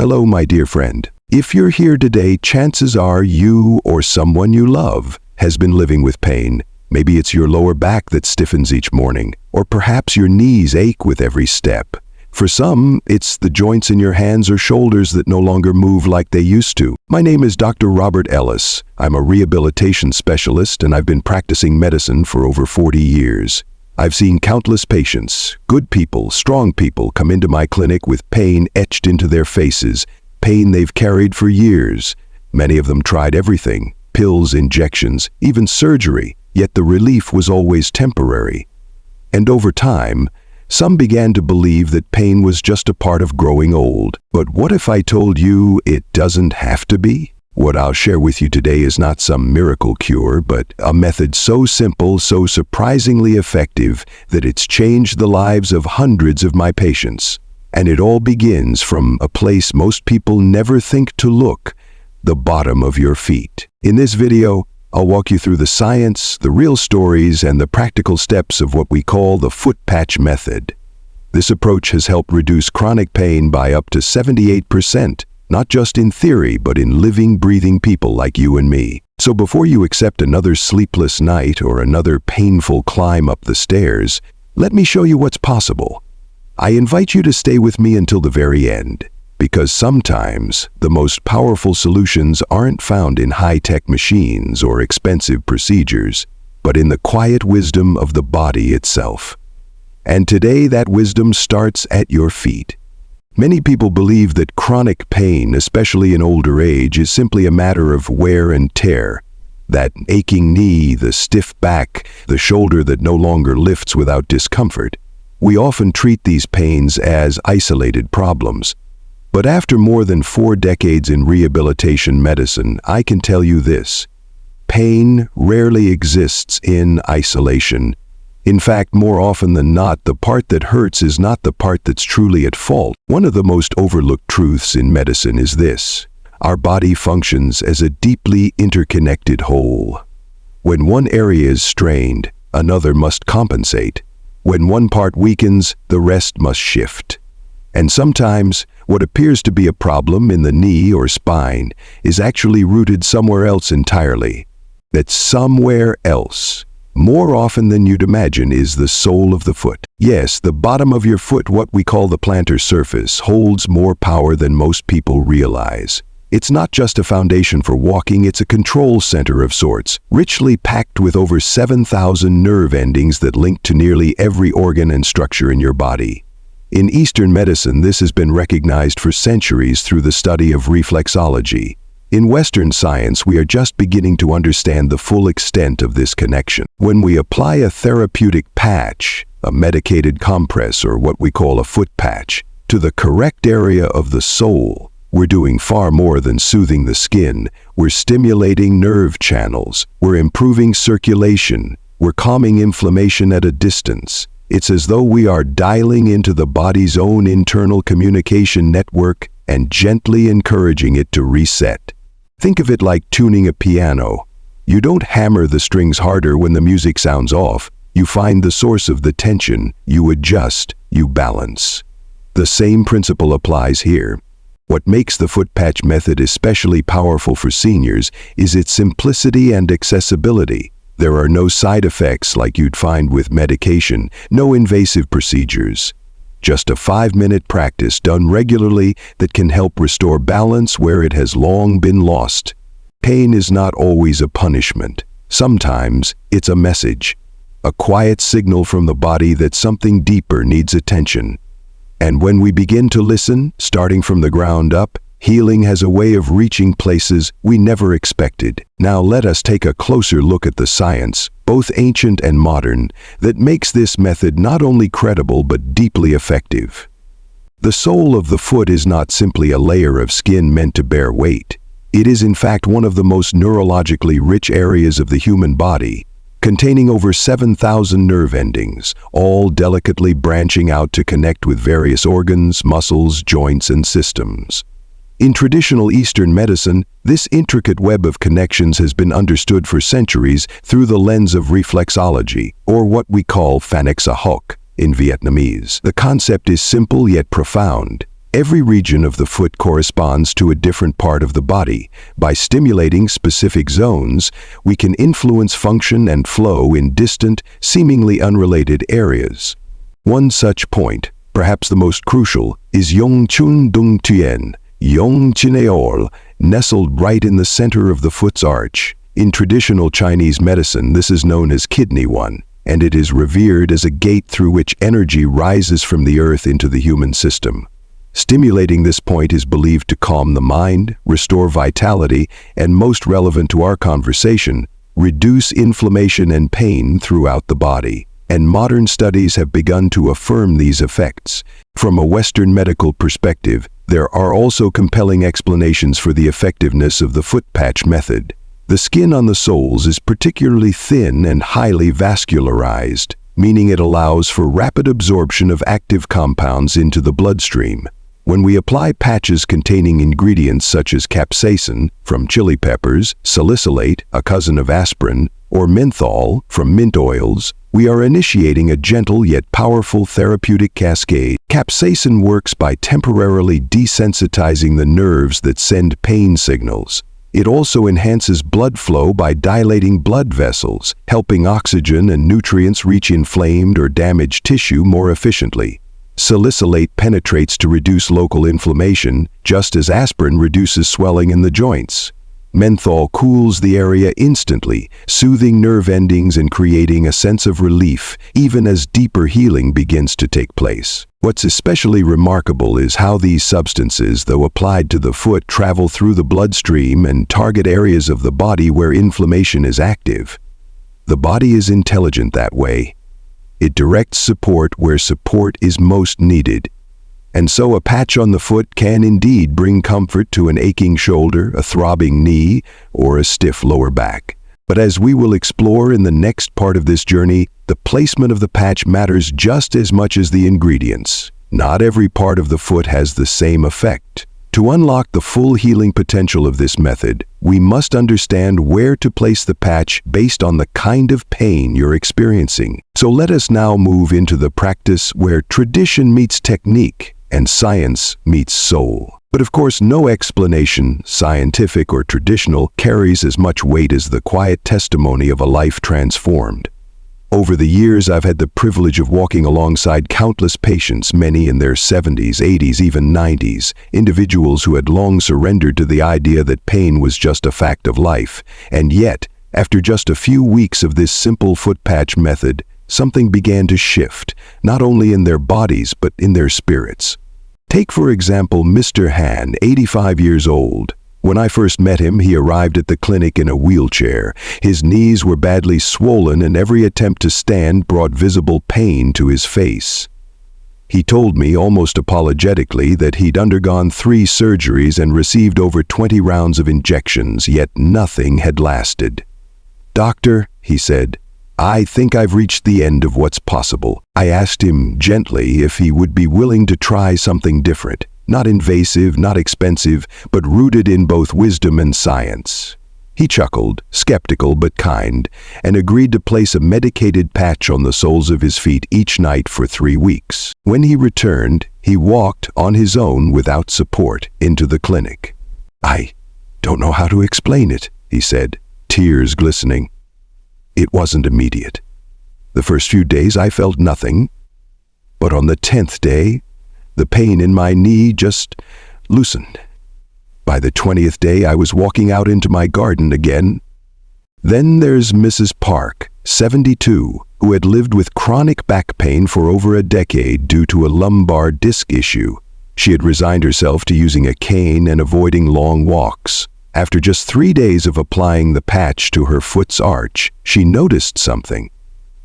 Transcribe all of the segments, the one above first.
Hello, my dear friend. If you're here today, chances are you or someone you love has been living with pain. Maybe it's your lower back that stiffens each morning, or perhaps your knees ache with every step. For some, it's the joints in your hands or shoulders that no longer move like they used to. My name is Dr. Robert Ellis. I'm a rehabilitation specialist and I've been practicing medicine for over 40 years. I've seen countless patients, good people, strong people, come into my clinic with pain etched into their faces, pain they've carried for years. Many of them tried everything, pills, injections, even surgery, yet the relief was always temporary. And over time, some began to believe that pain was just a part of growing old. But what if I told you it doesn't have to be? What I'll share with you today is not some miracle cure, but a method so simple, so surprisingly effective, that it's changed the lives of hundreds of my patients. And it all begins from a place most people never think to look, the bottom of your feet. In this video, I'll walk you through the science, the real stories, and the practical steps of what we call the foot patch method. This approach has helped reduce chronic pain by up to 78%, not just in theory, but in living, breathing people like you and me. So before you accept another sleepless night or another painful climb up the stairs, let me show you what's possible. I invite you to stay with me until the very end, because sometimes the most powerful solutions aren't found in high-tech machines or expensive procedures, but in the quiet wisdom of the body itself. And today that wisdom starts at your feet. Many people believe that chronic pain, especially in older age, is simply a matter of wear and tear. That aching knee, the stiff back, the shoulder that no longer lifts without discomfort. We often treat these pains as isolated problems. But after more than 4 decades in rehabilitation medicine, I can tell you this: pain rarely exists in isolation. In fact, more often than not, the part that hurts is not the part that's truly at fault. One of the most overlooked truths in medicine is this: our body functions as a deeply interconnected whole. When one area is strained, another must compensate. When one part weakens, the rest must shift. And sometimes, what appears to be a problem in the knee or spine is actually rooted somewhere else entirely. That somewhere else, more often than you'd imagine, is the sole of the foot. Yes, the bottom of your foot, what we call the plantar surface, holds more power than most people realize. It's not just a foundation for walking, it's a control center of sorts, richly packed with over 7,000 nerve endings that link to nearly every organ and structure in your body. In Eastern medicine, this has been recognized for centuries through the study of reflexology. In Western science, we are just beginning to understand the full extent of this connection. When we apply a therapeutic patch, a medicated compress, or what we call a foot patch, to the correct area of the sole, we're doing far more than soothing the skin. We're stimulating nerve channels, we're improving circulation, we're calming inflammation at a distance. It's as though we are dialing into the body's own internal communication network and gently encouraging it to reset. Think of it like tuning a piano. You don't hammer the strings harder when the music sounds off. You find the source of the tension, you adjust, you balance. The same principle applies here. What makes the foot patch method especially powerful for seniors is its simplicity and accessibility. There are no side effects like you'd find with medication, no invasive procedures. Just a 5-minute practice done regularly that can help restore balance where it has long been lost. Pain is not always a punishment. Sometimes it's a message, a quiet signal from the body that something deeper needs attention. And when we begin to listen, starting from the ground up, healing has a way of reaching places we never expected. Now let us take a closer look at the science, both ancient and modern, that makes this method not only credible but deeply effective. The sole of the foot is not simply a layer of skin meant to bear weight. It is in fact one of the most neurologically rich areas of the human body, containing over 7,000 nerve endings, all delicately branching out to connect with various organs, muscles, joints, and systems. In traditional Eastern medicine, this intricate web of connections has been understood for centuries through the lens of reflexology, or what we call vanish in Vietnamese. The concept is simple yet profound. Every region of the foot corresponds to a different part of the body. By stimulating specific zones, we can influence function and flow in distant, seemingly unrelated areas. One such point, perhaps the most crucial, is Yongchun Dung Tien, Yongchineol, nestled right in the center of the foot's arch. In traditional Chinese medicine, this is known as Kidney 1, and it is revered as a gate through which energy rises from the earth into the human system. Stimulating this point is believed to calm the mind, restore vitality, and most relevant to our conversation, reduce inflammation and pain throughout the body. And modern studies have begun to affirm these effects. From a Western medical perspective, there are also compelling explanations for the effectiveness of the foot patch method. The skin on the soles is particularly thin and highly vascularized, meaning it allows for rapid absorption of active compounds into the bloodstream. When we apply patches containing ingredients such as capsaicin from chili peppers, salicylate, a cousin of aspirin, or menthol from mint oils, we are initiating a gentle yet powerful therapeutic cascade. Capsaicin works by temporarily desensitizing the nerves that send pain signals. It also enhances blood flow by dilating blood vessels, helping oxygen and nutrients reach inflamed or damaged tissue more efficiently. Salicylate penetrates to reduce local inflammation, just as aspirin reduces swelling in the joints. Menthol cools the area instantly, soothing nerve endings and creating a sense of relief, even as deeper healing begins to take place. What's especially remarkable is how these substances, though applied to the foot, travel through the bloodstream and target areas of the body where inflammation is active. The body is intelligent that way. It directs support where support is most needed. And so a patch on the foot can indeed bring comfort to an aching shoulder, a throbbing knee, or a stiff lower back. But as we will explore in the next part of this journey, the placement of the patch matters just as much as the ingredients. Not every part of the foot has the same effect. To unlock the full healing potential of this method, we must understand where to place the patch based on the kind of pain you're experiencing. So let us now move into the practice where tradition meets technique and science meets soul. But of course, no explanation, scientific or traditional, carries as much weight as the quiet testimony of a life transformed. Over the years, I've had the privilege of walking alongside countless patients, many in their 70s, 80s, even 90s, individuals who had long surrendered to the idea that pain was just a fact of life. And yet, after just a few weeks of this simple foot patch method, something began to shift, not only in their bodies, but in their spirits. Take, for example, Mr. Han, 85 years old. When I first met him, he arrived at the clinic in a wheelchair. His knees were badly swollen, and every attempt to stand brought visible pain to his face. He told me, almost apologetically, that he'd undergone 3 surgeries and received over 20 rounds of injections, yet nothing had lasted. "Doctor," he said, "I think I've reached the end of what's possible." I asked him gently if he would be willing to try something different. Not invasive, not expensive, but rooted in both wisdom and science. He chuckled, skeptical but kind, and agreed to place a medicated patch on the soles of his feet each night for 3 weeks. When he returned, he walked on his own without support into the clinic. "I don't know how to explain it," he said, tears glistening. It wasn't immediate. The first few days I felt nothing, but on the 10th day, the pain in my knee just loosened. By the 20th day, I was walking out into my garden again. Then there's Mrs. Park, 72, who had lived with chronic back pain for over a decade due to a lumbar disc issue. She had resigned herself to using a cane and avoiding long walks. After just 3 days of applying the patch to her foot's arch, she noticed something.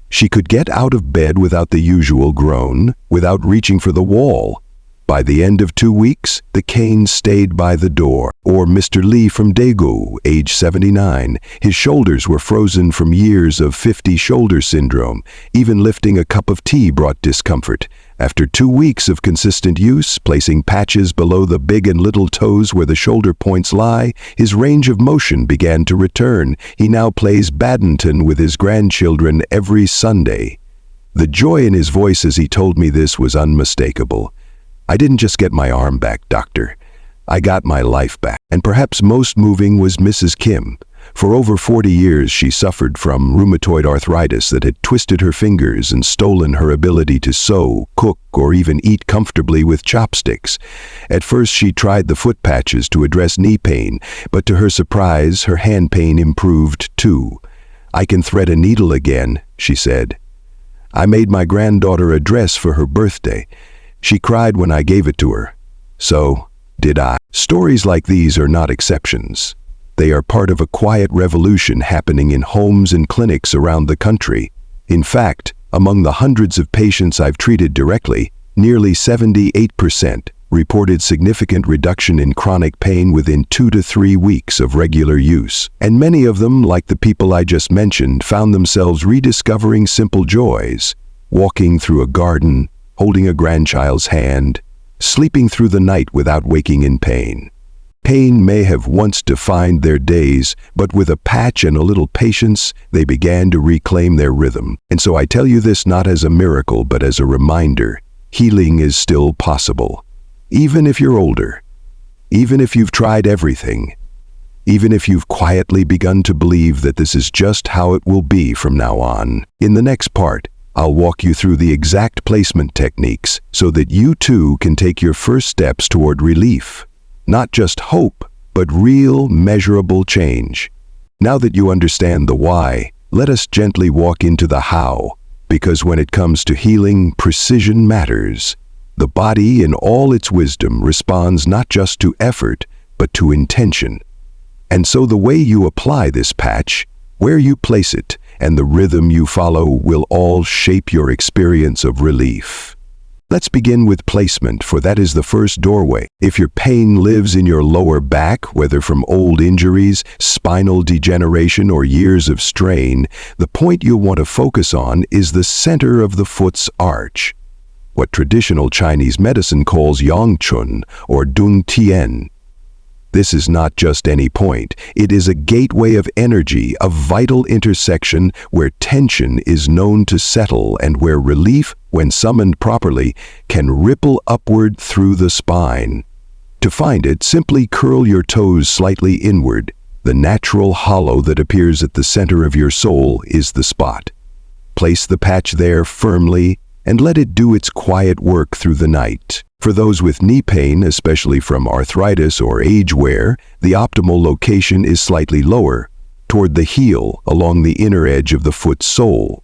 She could get out of bed without the usual groan, without reaching for the wall. By the end of 2 weeks, the cane stayed by the door. Or Mr. Lee from Daegu, age 79. His shoulders were frozen from years of 50 shoulder syndrome. Even lifting a cup of tea brought discomfort. After 2 weeks of consistent use, placing patches below the big and little toes where the shoulder points lie, his range of motion began to return. He now plays badminton with his grandchildren every Sunday. The joy in his voice as he told me this was unmistakable. "I didn't just get my arm back, doctor. I got my life back." And perhaps most moving was Mrs. Kim. For over 40 years, she suffered from rheumatoid arthritis that had twisted her fingers and stolen her ability to sew, cook, or even eat comfortably with chopsticks. At first, she tried the foot patches to address knee pain, but to her surprise, her hand pain improved too. "I can thread a needle again," she said. "I made my granddaughter a dress for her birthday. She cried when I gave it to her. So did I." Stories like these are not exceptions. They are part of a quiet revolution happening in homes and clinics around the country. In fact, among the hundreds of patients I've treated directly, nearly 78% reported significant reduction in chronic pain within 2 to 3 weeks of regular use. And many of them, like the people I just mentioned, found themselves rediscovering simple joys: walking through a garden, holding a grandchild's hand, sleeping through the night without waking in pain. Pain may have once defined their days, but with a patch and a little patience, they began to reclaim their rhythm. And so I tell you this not as a miracle, but as a reminder: healing is still possible. Even if you're older, even if you've tried everything, even if you've quietly begun to believe that this is just how it will be from now on. In the next part, I'll walk you through the exact placement techniques so that you too can take your first steps toward relief. Not just hope, but real, measurable change. Now that you understand the why, let us gently walk into the how, because when it comes to healing, precision matters. The body, in all its wisdom, responds not just to effort, but to intention. And so the way you apply this patch, where you place it, and the rhythm you follow will all shape your experience of relief. Let's begin with placement, for that is the first doorway. If your pain lives in your lower back, whether from old injuries, spinal degeneration, or years of strain, the point you'll want to focus on is the center of the foot's arch, what traditional Chinese medicine calls yangchun or dung tian. This is not just any point. It is a gateway of energy, a vital intersection where tension is known to settle and where relief, when summoned properly, can ripple upward through the spine. To find it, simply curl your toes slightly inward. The natural hollow that appears at the center of your soul is the spot. Place the patch there firmly and let it do its quiet work through the night. For those with knee pain, especially from arthritis or age wear, the optimal location is slightly lower, toward the heel, along the inner edge of the foot's sole.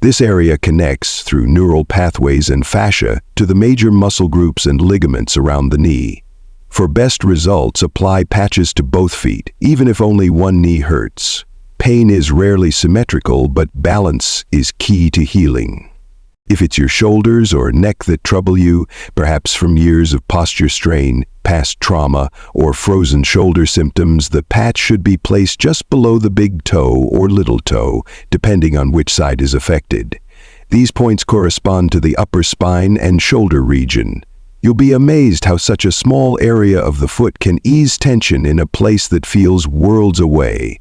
This area connects, through neural pathways and fascia, to the major muscle groups and ligaments around the knee. For best results, apply patches to both feet, even if only one knee hurts. Pain is rarely symmetrical, but balance is key to healing. If it's your shoulders or neck that trouble you, perhaps from years of posture strain, past trauma, or frozen shoulder symptoms, the patch should be placed just below the big toe or little toe, depending on which side is affected. These points correspond to the upper spine and shoulder region. You'll be amazed how such a small area of the foot can ease tension in a place that feels worlds away.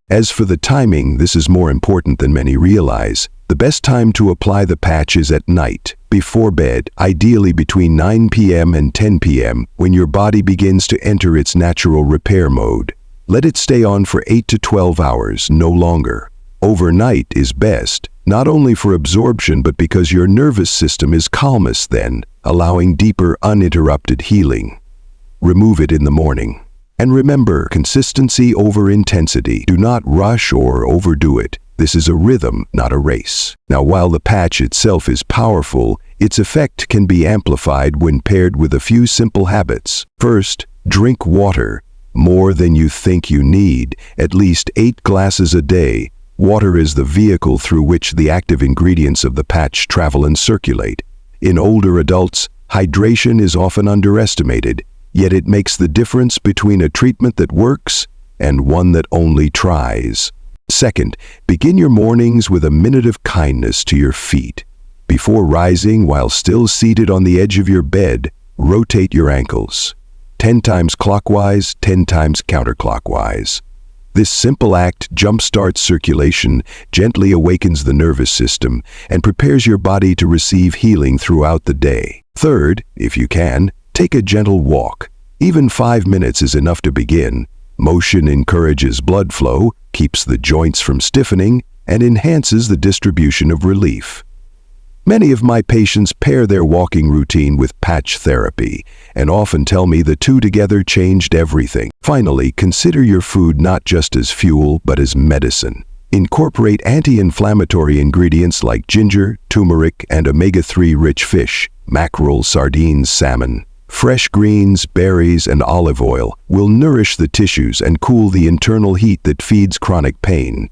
As for the timing, this is more important than many realize. The best time to apply the patch is at night, before bed, ideally between 9 p.m. and 10 p.m., when your body begins to enter its natural repair mode. Let it stay on for 8 to 12 hours, no longer. Overnight is best, not only for absorption but because your nervous system is calmest then, allowing deeper, uninterrupted healing. Remove it in the morning. And remember, consistency over intensity. Do not rush or overdo it. This is a rhythm, not a race. Now, while the patch itself is powerful, its effect can be amplified when paired with a few simple habits. First, drink water, more than you think you need, at least 8 glasses a day. Water is the vehicle through which the active ingredients of the patch travel and circulate. In older adults, hydration is often underestimated, yet it makes the difference between a treatment that works and one that only tries. Second, begin your mornings with a minute of kindness to your feet. Before rising, while still seated on the edge of your bed, rotate your ankles. 10 times clockwise, 10 times counterclockwise. This simple act jumpstarts circulation, gently awakens the nervous system, and prepares your body to receive healing throughout the day. Third, if you can, take a gentle walk. Even 5 minutes is enough to begin. Motion encourages blood flow, keeps the joints from stiffening, and enhances the distribution of relief. Many of my patients pair their walking routine with patch therapy, and often tell me the two together changed everything. Finally, consider your food not just as fuel, but as medicine. Incorporate anti-inflammatory ingredients like ginger, turmeric, and omega-3 rich fish, mackerel, sardines, salmon. Fresh greens, berries, and olive oil will nourish the tissues and cool the internal heat that feeds chronic pain.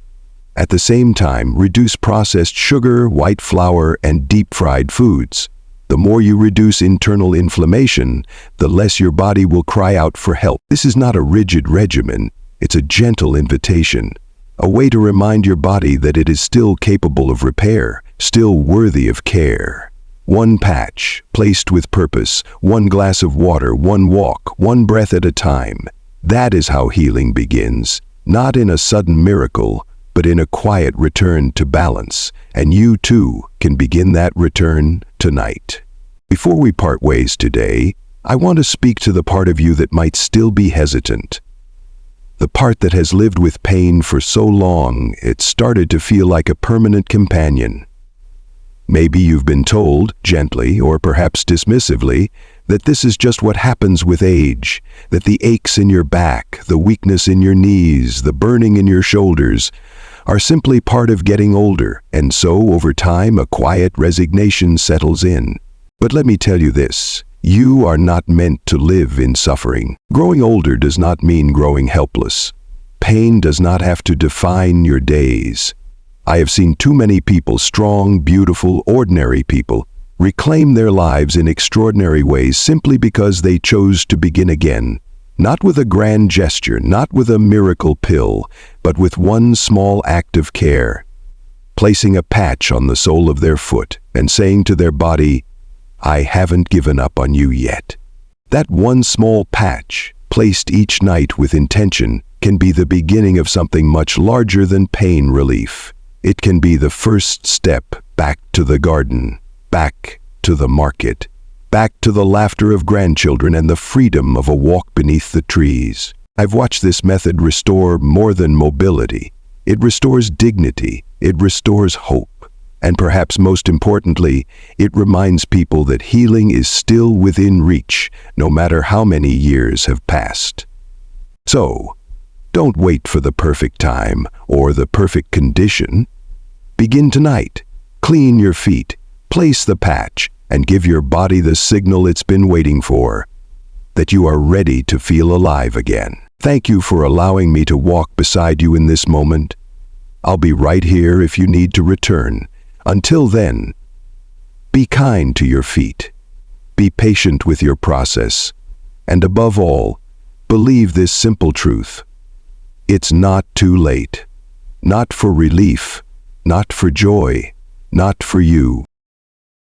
At the same time, reduce processed sugar, white flour, and deep-fried foods. The more you reduce internal inflammation, the less your body will cry out for help. This is not a rigid regimen, it's a gentle invitation. A way to remind your body that it is still capable of repair, still worthy of care. One patch, placed with purpose, one glass of water, one walk, one breath at a time. That is how healing begins, not in a sudden miracle, but in a quiet return to balance, and you too can begin that return tonight. Before we part ways today, I want to speak to the part of you that might still be hesitant. The part that has lived with pain for so long, it started to feel like a permanent companion. Maybe you've been told, gently or perhaps dismissively, that this is just what happens with age, that the aches in your back, the weakness in your knees, the burning in your shoulders, are simply part of getting older, and so over time a quiet resignation settles in. But let me tell you this, you are not meant to live in suffering. Growing older does not mean growing helpless. Pain does not have to define your days. I have seen too many people, strong, beautiful, ordinary people, reclaim their lives in extraordinary ways simply because they chose to begin again. Not with a grand gesture, not with a miracle pill, but with one small act of care, placing a patch on the sole of their foot and saying to their body, "I haven't given up on you yet." That one small patch, placed each night with intention, can be the beginning of something much larger than pain relief. It can be the first step back to the garden, back to the market, back to the laughter of grandchildren and the freedom of a walk beneath the trees. I've watched this method restore more than mobility. It restores dignity, it restores hope, and perhaps most importantly, it reminds people that healing is still within reach, no matter how many years have passed. So, don't wait for the perfect time or the perfect condition. Begin tonight. Clean your feet, place the patch, and give your body the signal it's been waiting for, that you are ready to feel alive again. Thank you for allowing me to walk beside you in this moment. I'll be right here if you need to return. Until then, be kind to your feet. Be patient with your process. And above all, believe this simple truth. It's not too late. Not for relief, not for joy, not for you.